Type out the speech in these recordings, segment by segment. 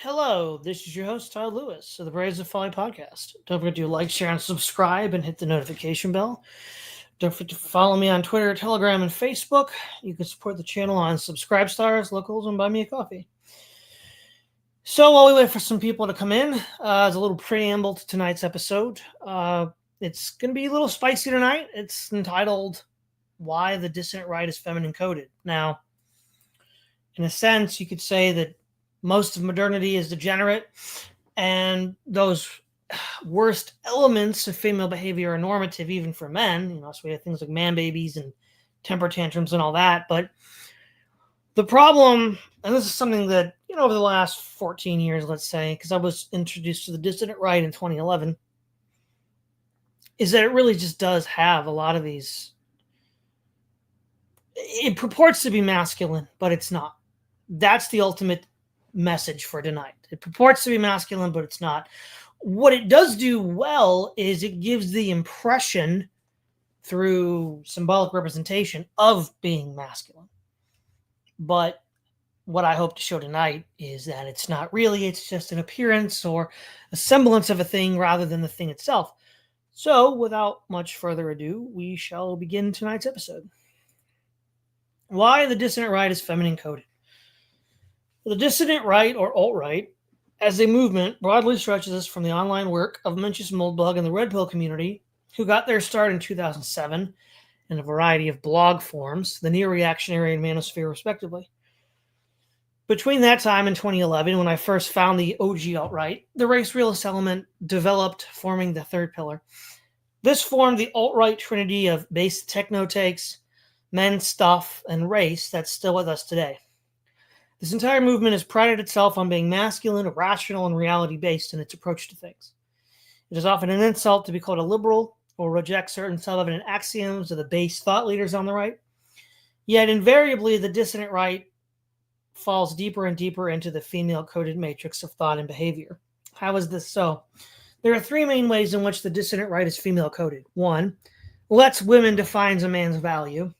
Hello, this is your host, Todd Lewis of the Braves of Folly podcast. Don't forget to like, share, and subscribe and hit the notification bell. Don't forget to follow me on Twitter, Telegram, and Facebook. You can support the channel on Subscribe Stars, Locals, and Buy Me a Coffee. So while we wait for some people to come in, as a little preamble to tonight's episode, it's going to be a little spicy tonight. It's entitled, Why the Dissident Right is Feminine Coded. Now, in a sense, you could say that most of modernity is degenerate, and those worst elements of female behavior are normative even for men. So we have things like man babies and temper tantrums and all that. But the problem, and this is something that, over the last 14 years, let's say, because I was introduced to the dissident right in 2011, is that it really just does have a lot of these. It purports to be masculine, but it's not. That's the ultimate message for tonight. It purports to be masculine, but it's not. What it does do well is it gives the impression through symbolic representation of being masculine. But what I hope to show tonight is that it's not really. It's just an appearance or a semblance of a thing rather than the thing itself. So without much further ado, we shall begin tonight's episode. Why the dissident right is feminine coded. The dissident right, or alt-right, as a movement, broadly stretches us from the online work of Mencius Moldbug and the Red Pill community, who got their start in 2007 in a variety of blog forms, the neo-reactionary and manosphere, respectively. Between that time and 2011, when I first found the OG alt-right, the race realist element developed, forming the third pillar. This formed the alt-right trinity of base techno takes, men, stuff, and race that's still with us today. This entire movement has prided itself on being masculine, rational, and reality-based in its approach to things. It is often an insult to be called a liberal or reject certain self-evident axioms of the base thought leaders on the right. Yet invariably, the dissident right falls deeper and deeper into the female-coded matrix of thought and behavior. How is this so? There are three main ways in which the dissident right is female-coded. 1, lets women defines a man's value.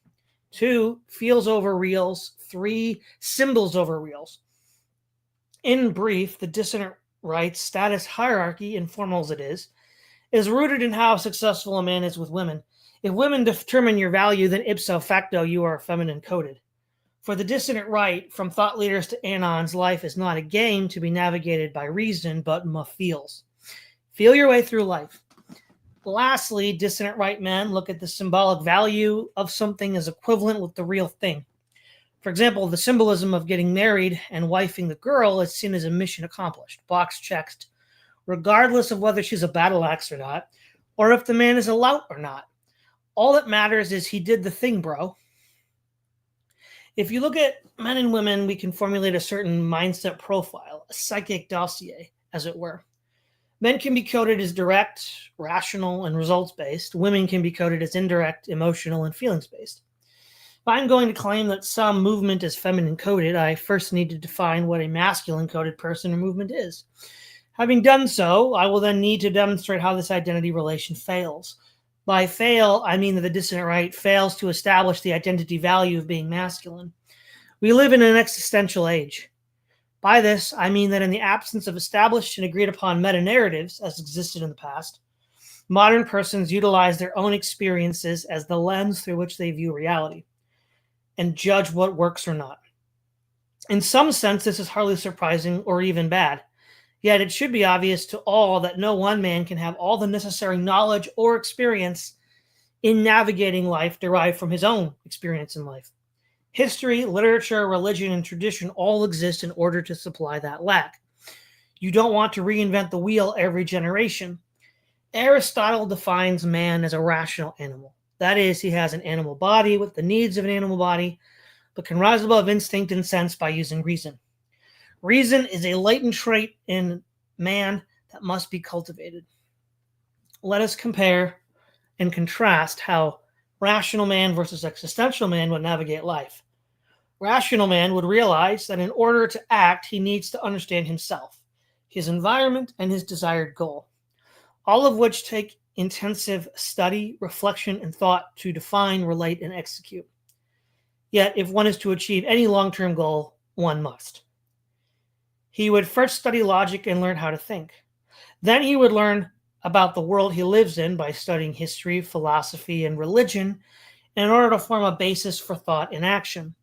2, feels over reals. 3, symbols over reals. In brief, the dissident right's status hierarchy, informal as it is rooted in how successful a man is with women. If women determine your value, then ipso facto you are feminine coded. For the dissident right, from thought leaders to anons, life is not a game to be navigated by reason, but feels. Feel your way through life. Lastly, dissident right men look at the symbolic value of something as equivalent with the real thing. For example, the symbolism of getting married and wifing the girl is seen as a mission accomplished, box checked, regardless of whether she's a battle axe or not, or if the man is a lout or not. All that matters is he did the thing, bro. If you look at men and women, we can formulate a certain mindset profile, a psychic dossier, as it were. Men can be coded as direct, rational, and results-based. Women can be coded as indirect, emotional, and feelings-based. If I'm going to claim that some movement is feminine-coded, I first need to define what a masculine-coded person or movement is. Having done so, I will then need to demonstrate how this identity relation fails. By fail, I mean that the dissident right fails to establish the identity value of being masculine. We live in an existential age. By this, I mean that in the absence of established and agreed upon meta-narratives, as existed in the past, modern persons utilize their own experiences as the lens through which they view reality and judge what works or not. In some sense, this is hardly surprising or even bad. Yet it should be obvious to all that no one man can have all the necessary knowledge or experience in navigating life derived from his own experience in life. History, literature, religion, and tradition all exist in order to supply that lack. You don't want to reinvent the wheel every generation. Aristotle defines man as a rational animal. That is, he has an animal body with the needs of an animal body, but can rise above instinct and sense by using reason. Reason is a latent trait in man that must be cultivated. Let us compare and contrast how rational man versus existential man would navigate life. Rational man would realize that in order to act, he needs to understand himself, his environment, and his desired goal, all of which take intensive study, reflection, and thought to define, relate, and execute. Yet, if one is to achieve any long-term goal, one must. He would first study logic and learn how to think. Then he would learn about the world he lives in by studying history, philosophy, and religion in order to form a basis for thought and action.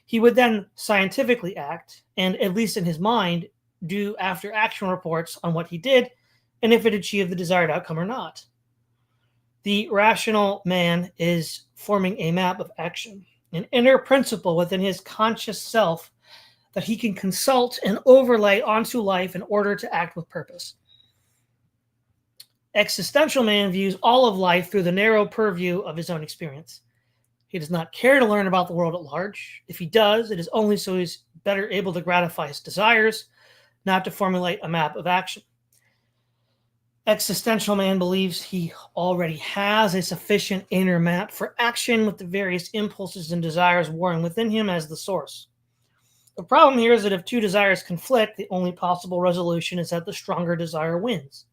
He would then scientifically act, and at least in his mind, do after action reports on what he did and if it achieved the desired outcome or not. The rational man is forming a map of action, an inner principle within his conscious self that he can consult and overlay onto life in order to act with purpose. Existential man views all of life through the narrow purview of his own experience. He does not care to learn about the world at large. If he does, it is only so he's better able to gratify his desires, not to formulate a map of action. Existential man believes he already has a sufficient inner map for action with the various impulses and desires warring within him as the source. The problem here is that if two desires conflict, the only possible resolution is that the stronger desire wins.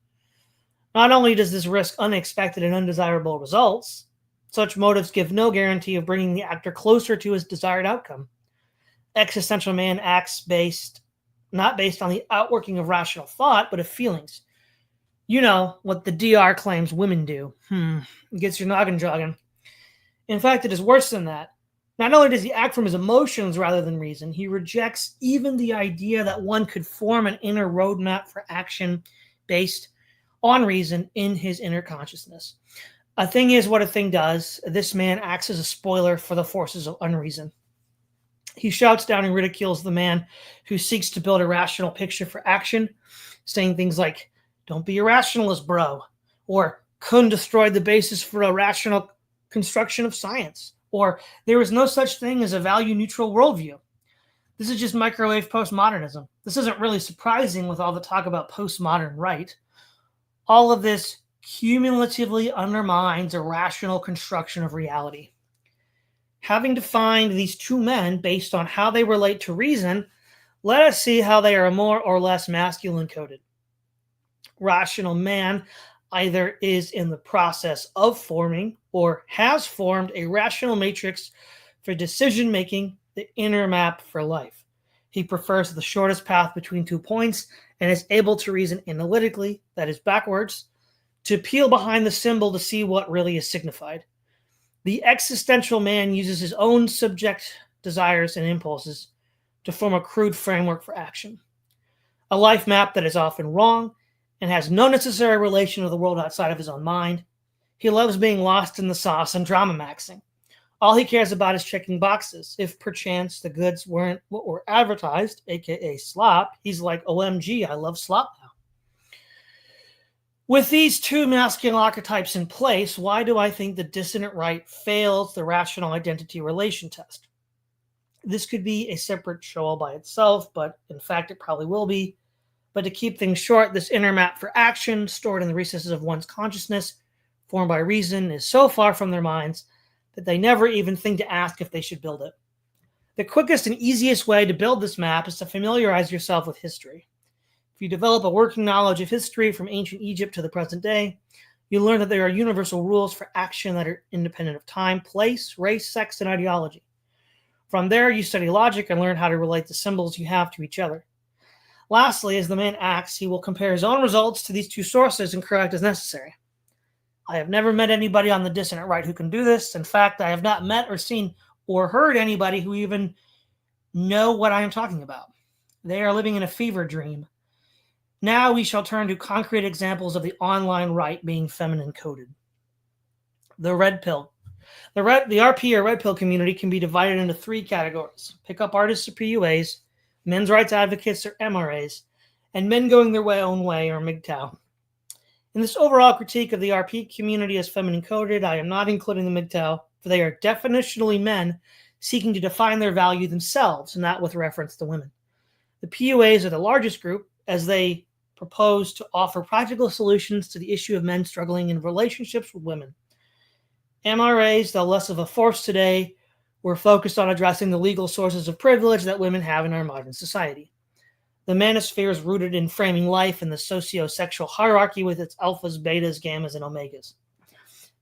Not only does this risk unexpected and undesirable results, such motives give no guarantee of bringing the actor closer to his desired outcome. Existential man acts not based on the outworking of rational thought, but of feelings. You know, what the DR claims women do. It gets your noggin jogging. In fact, it is worse than that. Not only does he act from his emotions rather than reason, he rejects even the idea that one could form an inner roadmap for action based on reason in his inner consciousness. A thing is what a thing does. This man acts as a spoiler for the forces of unreason. He shouts down and ridicules the man who seeks to build a rational picture for action, saying things like, "Don't be a rationalist, bro," or "Kuhn destroyed the basis for a rational construction of science," or "There is no such thing as a value-neutral worldview." This is just microwave postmodernism. This isn't really surprising with all the talk about postmodern right. All of this cumulatively undermines a rational construction of reality. Having defined these two men based on how they relate to reason, let us see how they are more or less masculine coded. Rational man either is in the process of forming or has formed a rational matrix for decision making, the inner map for life. He prefers the shortest path between 2 points and is able to reason analytically, that is backwards, to peel behind the symbol to see what really is signified. The existential man uses his own subject desires and impulses to form a crude framework for action. A life map that is often wrong and has no necessary relation to the world outside of his own mind. He loves being lost in the sauce and drama maxing. All he cares about is checking boxes. If perchance the goods weren't what were advertised, aka slop, he's like, OMG, I love slop now. With these two masculine archetypes in place, why do I think the dissident right fails the rational identity relation test? This could be a separate show all by itself, but in fact it probably will be. But to keep things short, this inner map for action stored in the recesses of one's consciousness, formed by reason, is so far from their minds that they never even think to ask if they should build it. The quickest and easiest way to build this map is to familiarize yourself with history. If you develop a working knowledge of history from ancient Egypt to the present day, you learn that there are universal rules for action that are independent of time, place, race, sex, and ideology. From there, you study logic and learn how to relate the symbols you have to each other. Lastly, as the man acts, he will compare his own results to these two sources and correct as necessary. I have never met anybody on the dissident right who can do this. In fact, I have not met or seen or heard anybody who even know what I am talking about. They are living in a fever dream. Now we shall turn to concrete examples of the online right being feminine coded. The red pill. The RP or red pill community can be divided into 3 categories: pickup artists or PUAs, men's rights advocates or MRAs, and men going their own way or MGTOW. In this overall critique of the RP community as feminine coded, I am not including the MGTOW, for they are definitionally men seeking to define their value themselves, not with reference to women. The PUAs are the largest group, as they propose to offer practical solutions to the issue of men struggling in relationships with women. MRAs, though less of a force today, were focused on addressing the legal sources of privilege that women have in our modern society. The manosphere is rooted in framing life in the socio-sexual hierarchy with its alphas, betas, gammas, and omegas.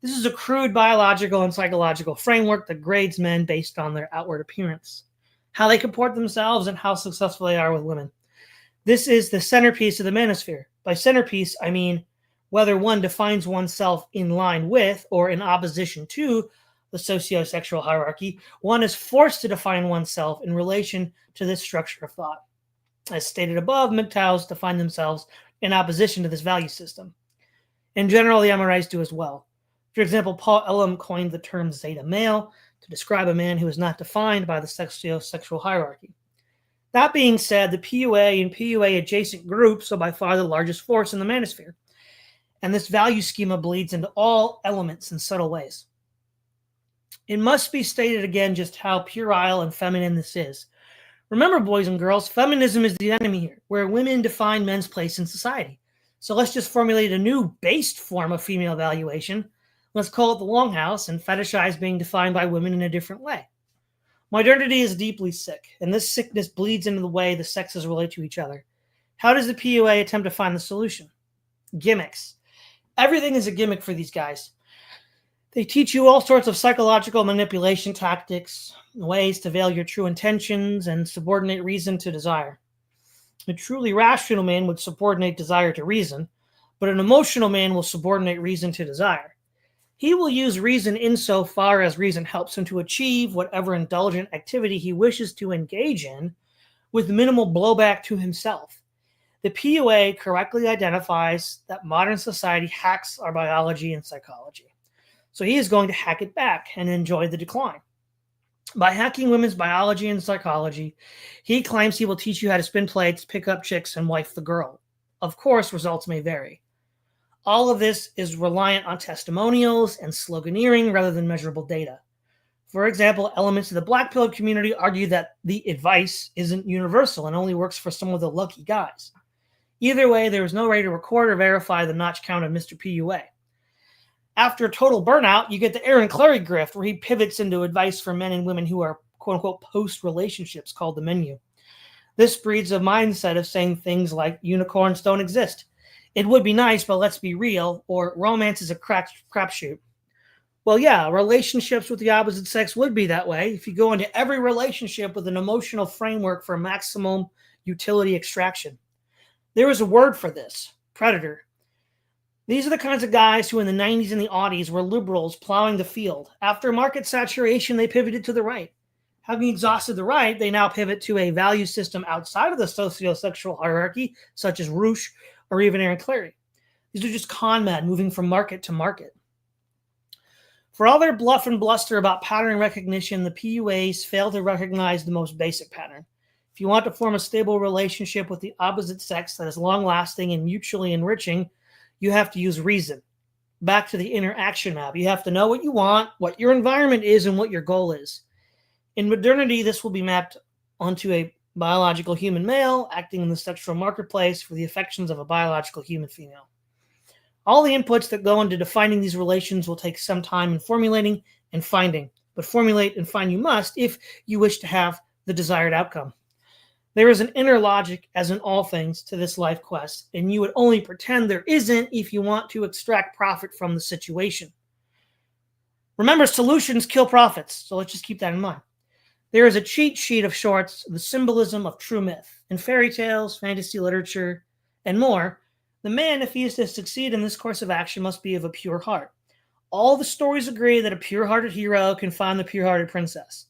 This is a crude biological and psychological framework that grades men based on their outward appearance, how they comport themselves, and how successful they are with women. This is the centerpiece of the manosphere. By centerpiece, I mean whether one defines oneself in line with or in opposition to the socio-sexual hierarchy, one is forced to define oneself in relation to this structure of thought. As stated above, MGTOWs define themselves in opposition to this value system. In general, the MRIs do as well. For example, Paul Elam coined the term zeta male to describe a man who is not defined by the socio-sexual hierarchy. That being said, the PUA and PUA adjacent groups are by far the largest force in the manosphere, and this value schema bleeds into all elements in subtle ways. It must be stated again just how puerile and feminine this is. Remember, boys and girls, feminism is the enemy here, where women define men's place in society. So let's just formulate a new based form of female valuation. Let's call it the longhouse and fetishize being defined by women in a different way. Modernity is deeply sick, and this sickness bleeds into the way the sexes relate to each other. How does the PUA attempt to find the solution? Gimmicks. Everything is a gimmick for these guys. They teach you all sorts of psychological manipulation tactics, ways to veil your true intentions, and subordinate reason to desire. A truly rational man would subordinate desire to reason, but an emotional man will subordinate reason to desire. He will use reason insofar as reason helps him to achieve whatever indulgent activity he wishes to engage in with minimal blowback to himself. The PUA correctly identifies that modern society hacks our biology and psychology. So he is going to hack it back and enjoy the decline. By hacking women's biology and psychology, he claims he will teach you how to spin plates, pick up chicks, and wife the girl. Of course, results may vary. All of this is reliant on testimonials and sloganeering rather than measurable data. For example, elements of the black pill community argue that the advice isn't universal and only works for some of the lucky guys. Either way, there is no way to record or verify the notch count of Mr. PUA. After total burnout, you get the Aaron Clary grift, where he pivots into advice for men and women who are quote-unquote post-relationships called the menu. This breeds a mindset of saying things like unicorns don't exist. It would be nice, but let's be real, or romance is a crapshoot. Well, yeah, relationships with the opposite sex would be that way if you go into every relationship with an emotional framework for maximum utility extraction. There is a word for this: predator. These are the kinds of guys who in the 90s and the aughties were liberals plowing the field. After market saturation, they pivoted to the right. Having exhausted the right, they now pivot to a value system outside of the socio-sexual hierarchy, such as Roosh or even Aaron Clary. These are just con men moving from market to market. For all their bluff and bluster about pattern recognition, the PUAs fail to recognize the most basic pattern. If you want to form a stable relationship with the opposite sex that is long-lasting and mutually enriching, you have to use reason. Back to the inner action map. You have to know what you want, what your environment is, and what your goal is. In modernity, this will be mapped onto a biological human male acting in the sexual marketplace for the affections of a biological human female. All the inputs that go into defining these relations will take some time in formulating and finding, but formulate and find you must if you wish to have the desired outcome. There is an inner logic, as in all things, to this life quest, and you would only pretend there isn't if you want to extract profit from the situation. Remember, solutions kill profits, so let's just keep that in mind. There is a cheat sheet of sorts, the symbolism of true myth. In fairy tales, fantasy literature, and more, the man, if he is to succeed in this course of action, must be of a pure heart. All the stories agree that a pure-hearted hero can find the pure-hearted princess.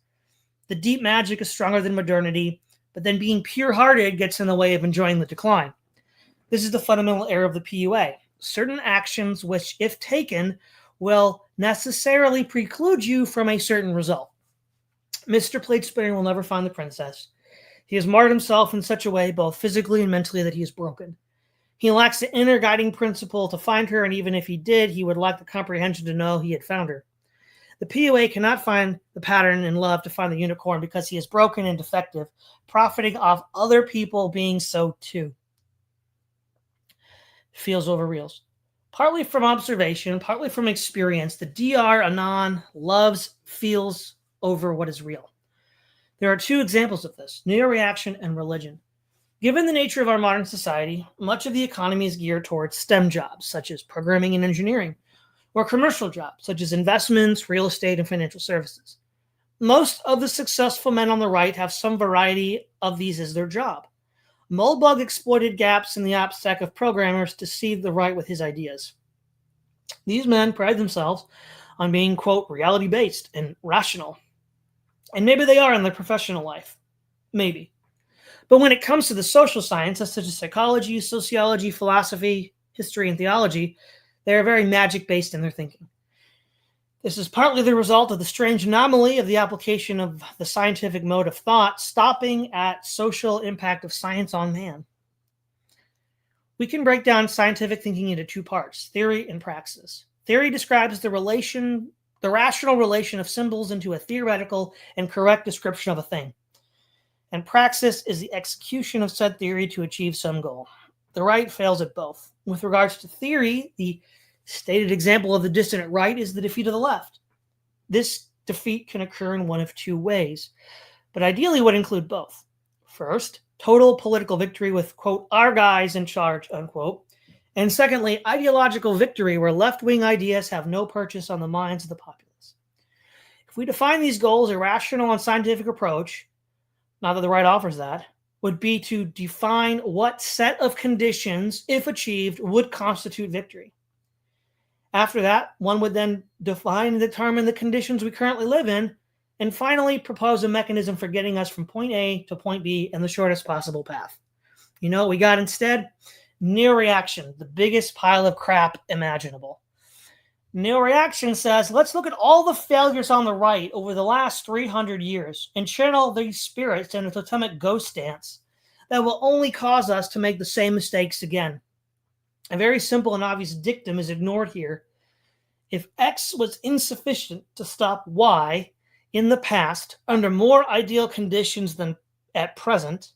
The deep magic is stronger than modernity, but then being pure-hearted gets in the way of enjoying the decline. This is the fundamental error of the PUA. Certain actions which, if taken, will necessarily preclude you from a certain result. Mr. Plate Spinner will never find the princess. He has marred himself in such a way, both physically and mentally, that he is broken. He lacks the inner guiding principle to find her, and even if he did, he would lack the comprehension to know he had found her. The PUA cannot find the pattern in love to find the unicorn because he is broken and defective, profiting off other people being so too. Feels over reals. Partly from observation, partly from experience, the DR Anon loves feels over what is real. There are two examples of this: neo-reaction and religion. Given the nature of our modern society, much of the economy is geared towards STEM jobs, such as programming and engineering, or commercial jobs, such as investments, real estate, and financial services. Most of the successful men on the right have some variety of these as their job. Mulbug exploited gaps in the OPSEC of programmers to seed the right with his ideas. These men pride themselves on being, quote, reality-based and rational. And maybe they are in their professional life. Maybe. But when it comes to the social sciences, such as psychology, sociology, philosophy, history, and theology, they are very magic-based in their thinking. This is partly the result of the strange anomaly of the application of the scientific mode of thought, stopping at social impact of science on man. We can break down scientific thinking into two parts, theory and praxis. Theory describes the rational relation of symbols into a theoretical and correct description of a thing. And praxis is the execution of said theory to achieve some goal. The right fails at both. With regards to theory, the stated example of the dissident right is the defeat of the left. This defeat can occur in one of two ways, but ideally would include both. First, total political victory with, quote, our guys in charge, unquote. And secondly, ideological victory where left-wing ideas have no purchase on the minds of the populace. If we define these goals, a rational and scientific approach, not that the right offers that, would be to define what set of conditions, if achieved, would constitute victory. After that, one would then define and determine the conditions we currently live in, and finally propose a mechanism for getting us from point A to point B in the shortest possible path. You know what we got instead? Neo-reaction, the biggest pile of crap imaginable. Neo-reaction says, let's look at all the failures on the right over the last 300 years and channel these spirits in a totemic ghost dance that will only cause us to make the same mistakes again. A very simple and obvious dictum is ignored here. If X was insufficient to stop Y in the past under more ideal conditions than at present,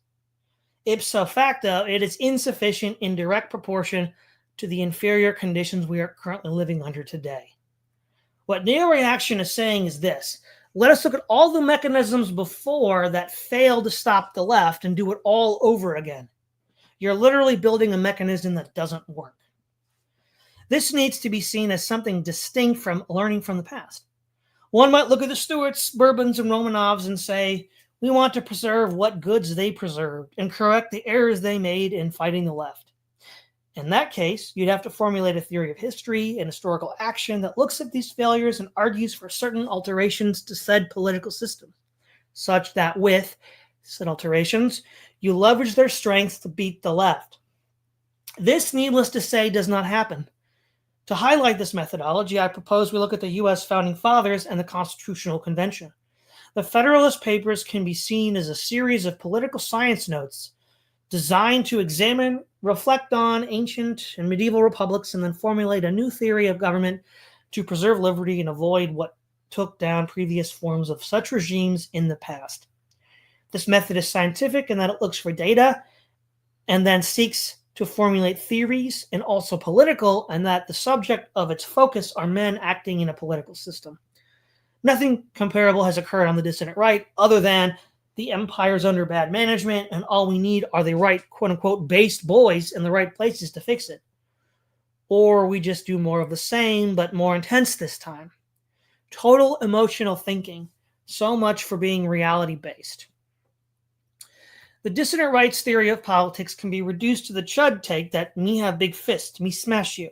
ipso facto, it is insufficient in direct proportion to the inferior conditions we are currently living under today. What neo-reaction is saying is this. Let us look at all the mechanisms before that failed to stop the left and do it all over again. You're literally building a mechanism that doesn't work. This needs to be seen as something distinct from learning from the past. One might look at the Stuarts, Bourbons, and Romanovs and say, we want to preserve what goods they preserved and correct the errors they made in fighting the left. In that case, you'd have to formulate a theory of history and historical action that looks at these failures and argues for certain alterations to said political system, such that with said alterations, you leverage their strength to beat the left. This, needless to say, does not happen. To highlight this methodology, I propose we look at the U.S. Founding Fathers and the Constitutional Convention. The Federalist Papers can be seen as a series of political science notes designed to examine, reflect on ancient and medieval republics, and then formulate a new theory of government to preserve liberty and avoid what took down previous forms of such regimes in the past. This method is scientific in that it looks for data and then seeks to formulate theories, and also political, and that the subject of its focus are men acting in a political system. Nothing comparable has occurred on the dissident right other than the empire's under bad management, and all we need are the right, quote-unquote, based boys in the right places to fix it. Or we just do more of the same, but more intense this time. Total emotional thinking. So much for being reality-based. The dissident right's theory of politics can be reduced to the chud take that me have big fists, me smash you.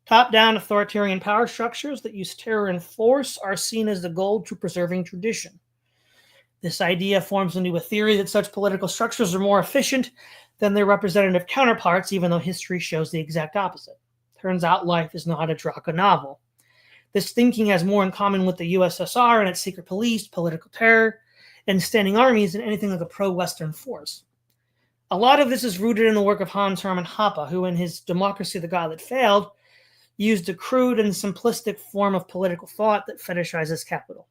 Top-down authoritarian power structures that use terror and force are seen as the goal to preserving tradition. This idea forms into a theory that such political structures are more efficient than their representative counterparts, even though history shows the exact opposite. Turns out life is not a Draco novel. This thinking has more in common with the USSR and its secret police, political terror, and standing armies than anything like a pro-Western force. A lot of this is rooted in the work of Hans Hermann Hoppe, who in his Democracy, the God That Failed, used a crude and simplistic form of political thought that fetishizes capital.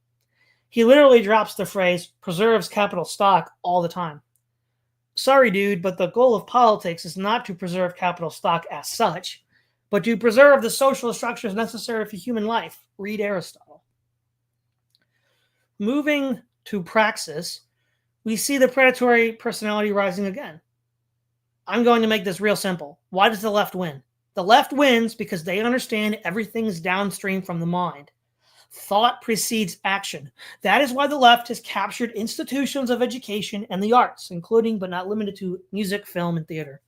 He literally drops the phrase, preserves capital stock, all the time. Sorry, dude, but the goal of politics is not to preserve capital stock as such, but to preserve the social structures necessary for human life. Read Aristotle. Moving to praxis, we see the predatory personality rising again. I'm going to make this real simple. Why does the left win? The left wins because they understand everything is downstream from the mind. Thought precedes action. That is why the left has captured institutions of education and the arts, including but not limited to music, film, and theater.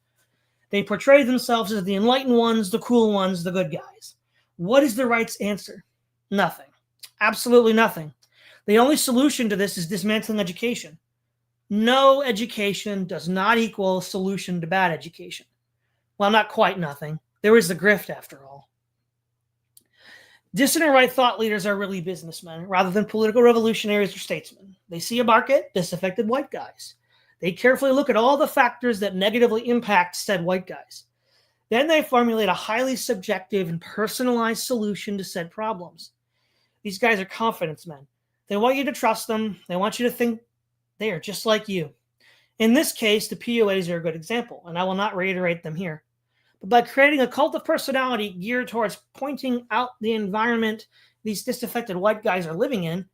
They portray themselves as the enlightened ones, the cool ones, the good guys. What is the right's answer? Nothing. Absolutely nothing. The only solution to this is dismantling education. No education does not equal a solution to bad education. Well, not quite nothing. There is the grift after all. Dissident right thought leaders are really businessmen rather than political revolutionaries or statesmen. They see a market, disaffected white guys. They carefully look at all the factors that negatively impact said white guys. Then they formulate a highly subjective and personalized solution to said problems. These guys are confidence men. They want you to trust them. They want you to think they are just like you. In this case, the POAs are a good example, and I will not reiterate them here. But by creating a cult of personality geared towards pointing out the environment these disaffected white guys are living in,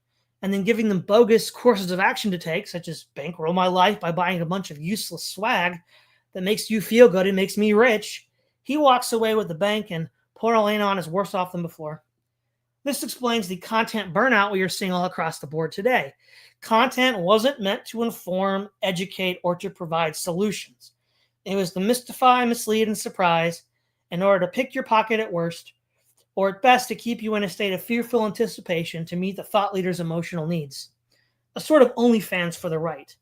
and then giving them bogus courses of action to take, such as bankroll my life by buying a bunch of useless swag that makes you feel good and makes me rich, he walks away with the bank and poor Alanon is worse off than before. This explains the content burnout we are seeing all across the board today. Content wasn't meant to inform, educate, or to provide solutions. It was to mystify, mislead, and surprise in order to pick your pocket at worst, or at best to keep you in a state of fearful anticipation to meet the thought leader's emotional needs. A sort of OnlyFans for the right.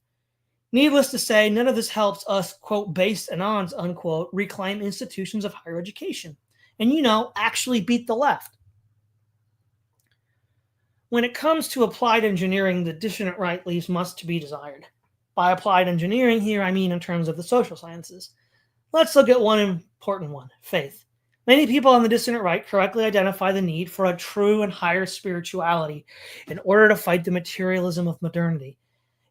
Needless to say, none of this helps us, quote, base anons, unquote, reclaim institutions of higher education. And, actually beat the left. When it comes to applied engineering, the dissident right leaves much to be desired. By applied engineering here, I mean in terms of the social sciences. Let's look at one important one, faith. Many people on the dissident right correctly identify the need for a true and higher spirituality in order to fight the materialism of modernity.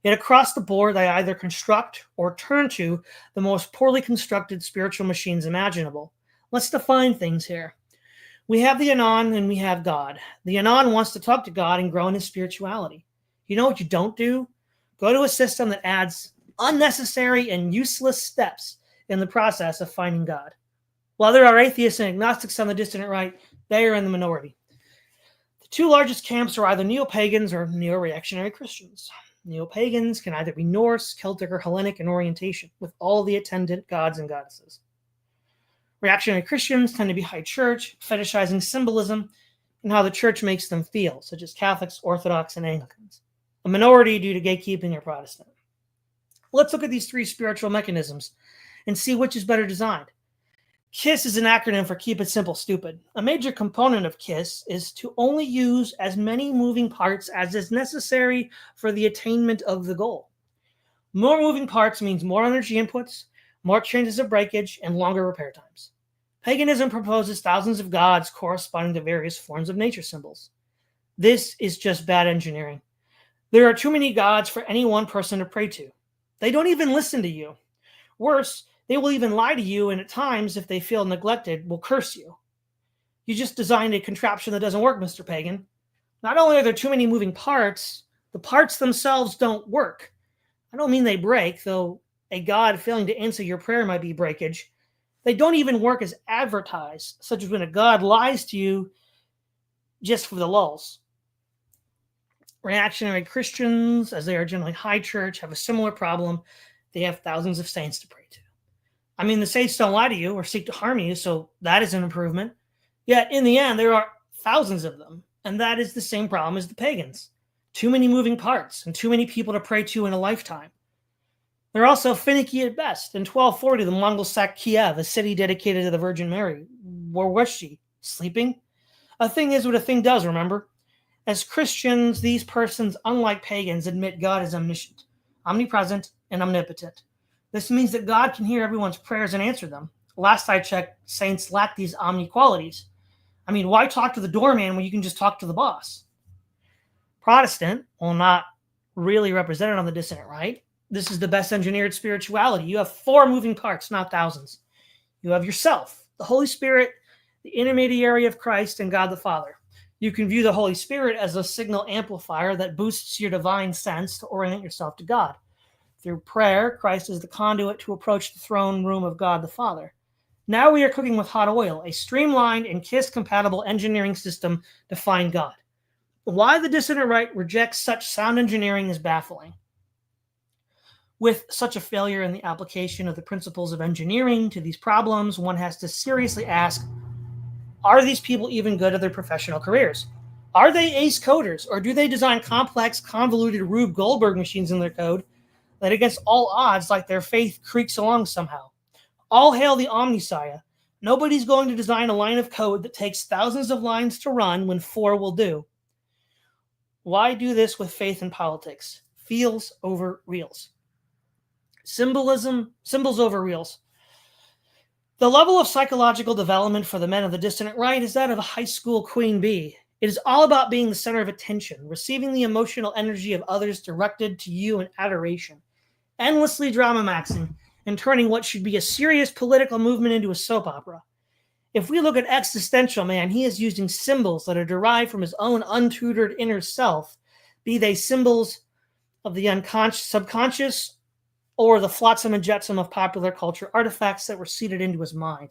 Yet across the board, they either construct or turn to the most poorly constructed spiritual machines imaginable. Let's define things here. We have the Anon and we have God. The Anon wants to talk to God and grow in his spirituality. You know what you don't do? Go to a system that adds unnecessary and useless steps in the process of finding God. While there are atheists and agnostics on the dissident right, they are in the minority. The two largest camps are either neo-pagans or neo-reactionary Christians. Neo-pagans can either be Norse, Celtic, or Hellenic in orientation, with all the attendant gods and goddesses. Reactionary Christians tend to be high church, fetishizing symbolism and how the church makes them feel, such as Catholics, Orthodox, and Anglicans. A minority due to gatekeeping or Protestant. Let's look at these three spiritual mechanisms and see which is better designed. KISS is an acronym for Keep It Simple Stupid. A major component of KISS is to only use as many moving parts as is necessary for the attainment of the goal. More moving parts means more energy inputs, more chances of breakage, and longer repair times. Paganism proposes thousands of gods corresponding to various forms of nature symbols. This is just bad engineering. There are too many gods for any one person to pray to. They don't even listen to you. Worse, they will even lie to you, and at times, if they feel neglected, will curse you. You just designed a contraption that doesn't work, Mr. Pagan. Not only are there too many moving parts, the parts themselves don't work. I don't mean they break, though a god failing to answer your prayer might be breakage. They don't even work as advertised, such as when a god lies to you just for the lulz. Reactionary Christians, as they are generally high church, have a similar problem. They have thousands of saints to pray to. I mean, the saints don't lie to you or seek to harm you, so that is an improvement. Yet, in the end, there are thousands of them, and that is the same problem as the pagans. Too many moving parts and too many people to pray to in a lifetime. They're also finicky at best. In 1240, the Mongols sacked Kiev, a city dedicated to the Virgin Mary. Where was she? Sleeping? A thing is what a thing does, remember? As Christians, these persons, unlike pagans, admit God is omniscient, omnipresent, and omnipotent. This means that God can hear everyone's prayers and answer them. Last I checked, saints lack these omni qualities. I mean, why talk to the doorman when you can just talk to the boss? Protestant, while not really represented on the dissident right, this is the best engineered spirituality. You have 4 moving parts, not thousands. You have yourself, the Holy Spirit, the intermediary of Christ, and God the Father. You can view the Holy Spirit as a signal amplifier that boosts your divine sense to orient yourself to God. Through prayer, Christ is the conduit to approach the throne room of God the Father. Now we are cooking with hot oil, a streamlined and KISS-compatible engineering system to find God. Why the dissident right rejects such sound engineering is baffling. With such a failure in the application of the principles of engineering to these problems, one has to seriously ask, are these people even good at their professional careers? Are they ace coders, or do they design complex, convoluted Rube Goldberg machines in their code that against all odds, like their faith, creaks along somehow? All hail the Omnissiah. Nobody's going to design a line of code that takes thousands of lines to run when 4 will do. Why do this with faith in politics? Feels over reals. Symbols over reals. The level of psychological development for the men of the dissident right is that of a high school queen bee. It is all about being the center of attention, receiving the emotional energy of others directed to you in adoration, endlessly drama-maxing, and turning what should be a serious political movement into a soap opera. If we look at existential man, he is using symbols that are derived from his own untutored inner self, be they symbols of the subconscious or the flotsam and jetsam of popular culture, artifacts that were seeded into his mind.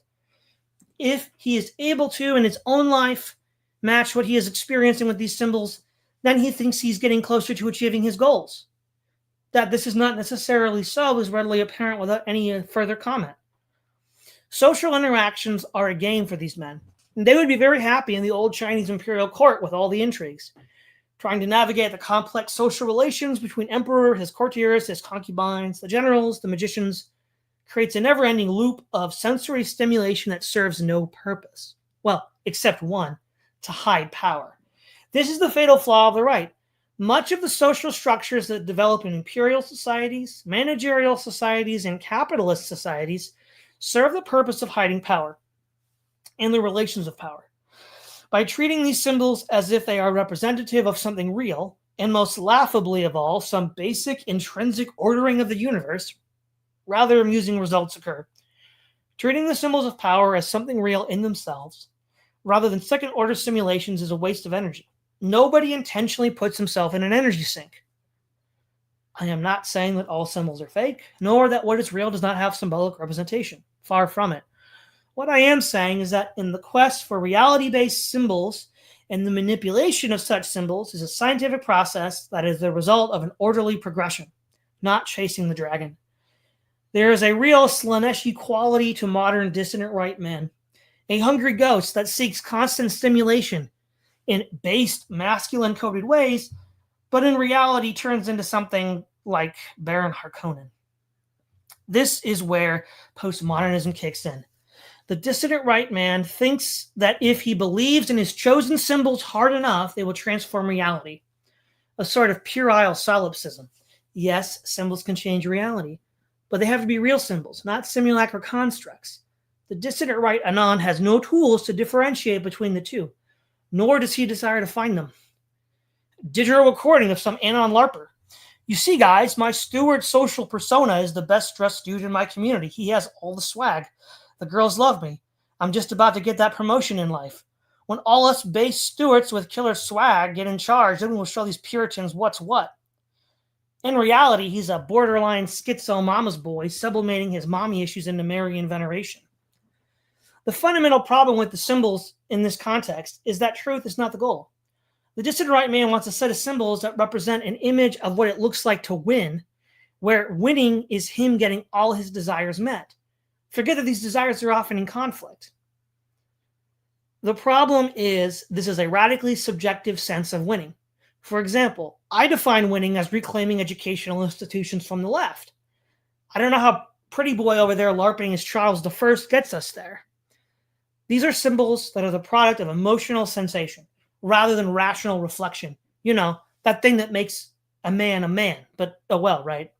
If he is able to, in his own life, match what he is experiencing with these symbols, then he thinks he's getting closer to achieving his goals. That this is not necessarily so is readily apparent without any further comment. Social interactions are a game for these men, and they would be very happy in the old Chinese imperial court with all the intrigues, trying to navigate the complex social relations between emperor, his courtiers, his concubines, the generals, the magicians, creates a never-ending loop of sensory stimulation that serves no purpose. Well, except one, to hide power. This is the fatal flaw of the right. Much of the social structures that develop in imperial societies, managerial societies, and capitalist societies serve the purpose of hiding power and the relations of power. By treating these symbols as if they are representative of something real, and most laughably of all, some basic intrinsic ordering of the universe, rather amusing results occur. Treating the symbols of power as something real in themselves, rather than second-order simulations, is a waste of energy. Nobody intentionally puts himself in an energy sink. I am not saying that all symbols are fake, nor that what is real does not have symbolic representation. Far from it. What I am saying is that in the quest for reality-based symbols and the manipulation of such symbols is a scientific process that is the result of an orderly progression, not chasing the dragon. There is a real Slaneshi quality to modern dissident right men, a hungry ghost that seeks constant stimulation in based, masculine-coded ways, but in reality turns into something like Baron Harkonnen. This is where postmodernism kicks in. The dissident right man thinks that if he believes in his chosen symbols hard enough, they will transform reality. A sort of puerile solipsism. Yes, symbols can change reality, but they have to be real symbols, not simulacra constructs. The dissident right anon has no tools to differentiate between the two, nor does he desire to find them. Digital recording of some anon LARPer. You see, guys, my steward social persona is the best dressed dude in my community. He has all the swag. The girls love me. I'm just about to get that promotion in life. When all us base stewards with killer swag get in charge, then we'll show these Puritans what's what. In reality, he's a borderline schizo mama's boy, sublimating his mommy issues into Marian veneration. The fundamental problem with the symbols in this context is that truth is not the goal. The dissident right man wants a set of symbols that represent an image of what it looks like to win, where winning is him getting all his desires met. Forget that these desires are often in conflict. The problem is this is a radically subjective sense of winning. For example, I define winning as reclaiming educational institutions from the left. I don't know how pretty boy over there LARPing as Charles I gets us there. These are symbols that are the product of emotional sensation rather than rational reflection. You know, that thing that makes a man, but oh well, right?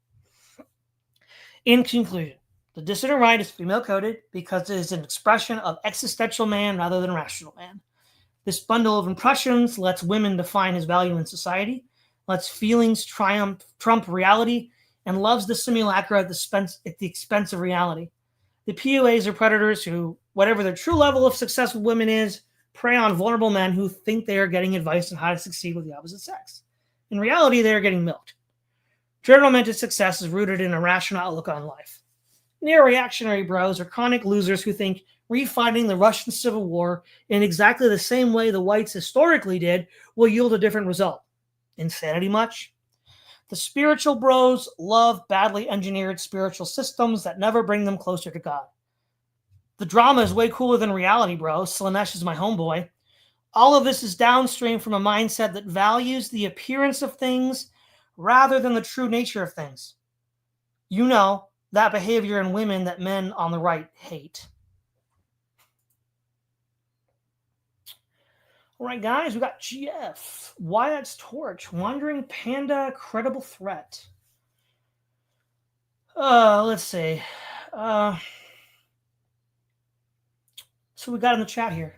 In conclusion, the dissident right is female-coded because it is an expression of existential man rather than rational man. This bundle of impressions lets women define his value in society, lets feelings trump reality, and loves the simulacra at the expense of reality. The PUAs are predators who, whatever their true level of success with women is, prey on vulnerable men who think they are getting advice on how to succeed with the opposite sex. In reality, they are getting milked. General-mented success is rooted in a rational outlook on life. Neo-reactionary bros are chronic losers who think refighting the Russian Civil War in exactly the same way the whites historically did will yield a different result. Insanity much? The spiritual bros love badly engineered spiritual systems that never bring them closer to God. The drama is way cooler than reality, bro. Slanesh is my homeboy. All of this is downstream from a mindset that values the appearance of things rather than the true nature of things. You know, that behavior in women that men on the right hate. All right, guys, we got GF, Wyatt's Torch, Wandering Panda, Credible Threat. Let's see. So we got in the chat here.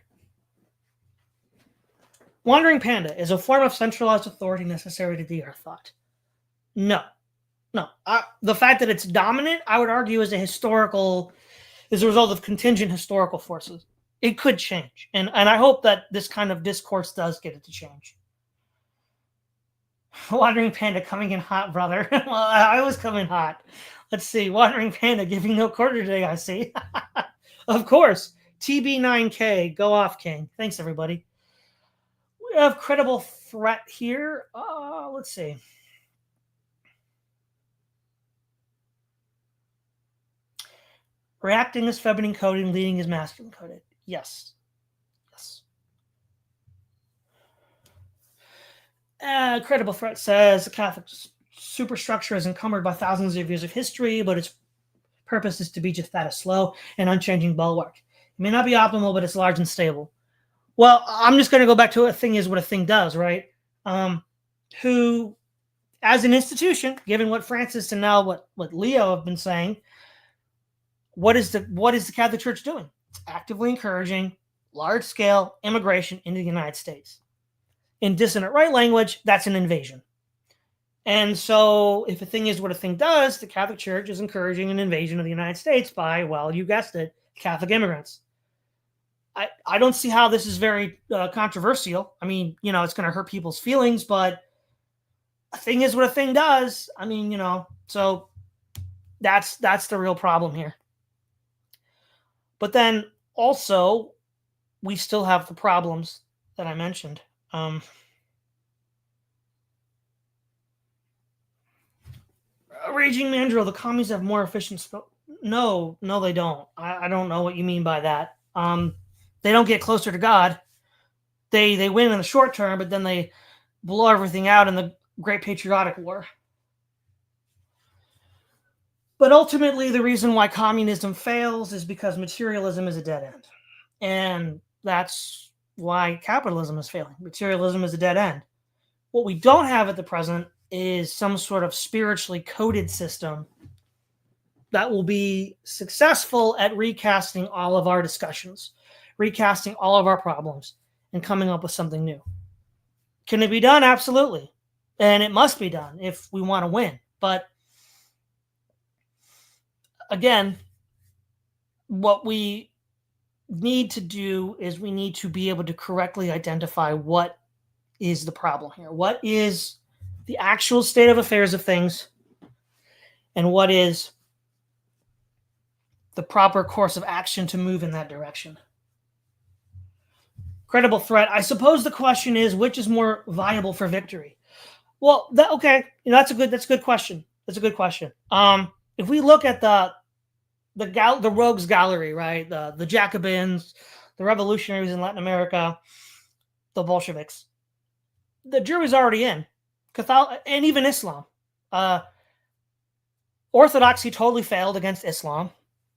Wandering Panda is a form of centralized authority necessary to DR thought. No. The fact that it's dominant, I would argue, is a result of contingent historical forces. It could change. And I hope that this kind of discourse does get it to change. Wandering Panda coming in hot, brother. Well, I was coming hot. Let's see. Wandering Panda giving no quarter today, I see. Of course. TB9K. Go off, King. Thanks, everybody. We have Credible Threat here. Let's see. Reacting is feminine coded, leading is masculine coded. Yes. Credible Threat says the Catholic superstructure is encumbered by thousands of years of history, but its purpose is to be just that, a slow and unchanging bulwark. It may not be optimal, but it's large and stable. Well, I'm just going to go back to a thing is what a thing does, right? Who, as an institution, given what Francis and now what Leo have been saying, what is the Catholic Church doing? It's actively encouraging large-scale immigration into the United States. In dissonant right language, that's an invasion. And so if a thing is what a thing does, the Catholic Church is encouraging an invasion of the United States by, well, you guessed it, Catholic immigrants. I don't see how this is very controversial. I mean, it's going to hurt people's feelings, but a thing is what a thing does. I mean, so that's the real problem here. But then also, we still have the problems that I mentioned. Raging Mandrill, the commies have more efficient... No, they don't. I don't know what you mean by that. They don't get closer to God. They win in the short term, but then they blow everything out in the Great Patriotic War. But ultimately, the reason why communism fails is because materialism is a dead end. And that's why capitalism is failing. Materialism is a dead end. What we don't have at the present is some sort of spiritually coded system that will be successful at recasting all of our discussions, recasting all of our problems, and coming up with something new. Can it be done? Absolutely. And it must be done if we want to win. But again, what we need to do is we need to be able to correctly identify what is the problem here. What is the actual state of affairs of things, and what is the proper course of action to move in that direction. Credible Threat. I suppose the question is, which is more viable for victory? Well, that's a good question. That's a good question. If we look at the rogues gallery, right? The Jacobins, the revolutionaries in Latin America, the Bolsheviks, the jury's already in. Catholic and even Islam. Orthodoxy totally failed against Islam.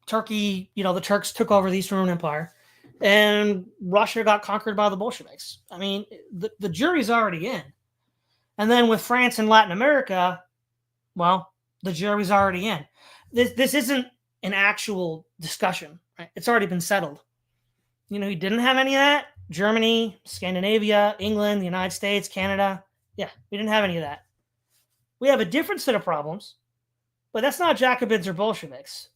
Turkey, the Turks took over the Eastern Roman Empire, and Russia got conquered by the Bolsheviks. I mean, the jury's already in. And then with France and Latin America, well, the jury's already in. This isn't an actual discussion, right? It's already been settled. You didn't have any of that. Germany, Scandinavia, England, the United States, Canada. Yeah, we didn't have any of that. We have a different set of problems, but that's not Jacobins or Bolsheviks.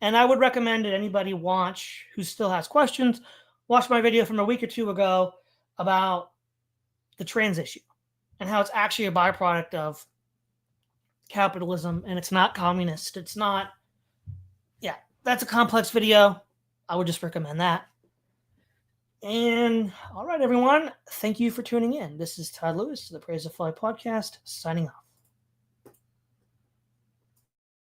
And I would recommend that anybody who still has questions, watch my video from a week or two ago about the trans issue and how it's actually a byproduct of capitalism, and it's not communist. It's not. Yeah, that's a complex video. I would just recommend that. And all right, everyone, thank you for tuning in. This is Todd Lewis, the Praise of Fly podcast, signing off.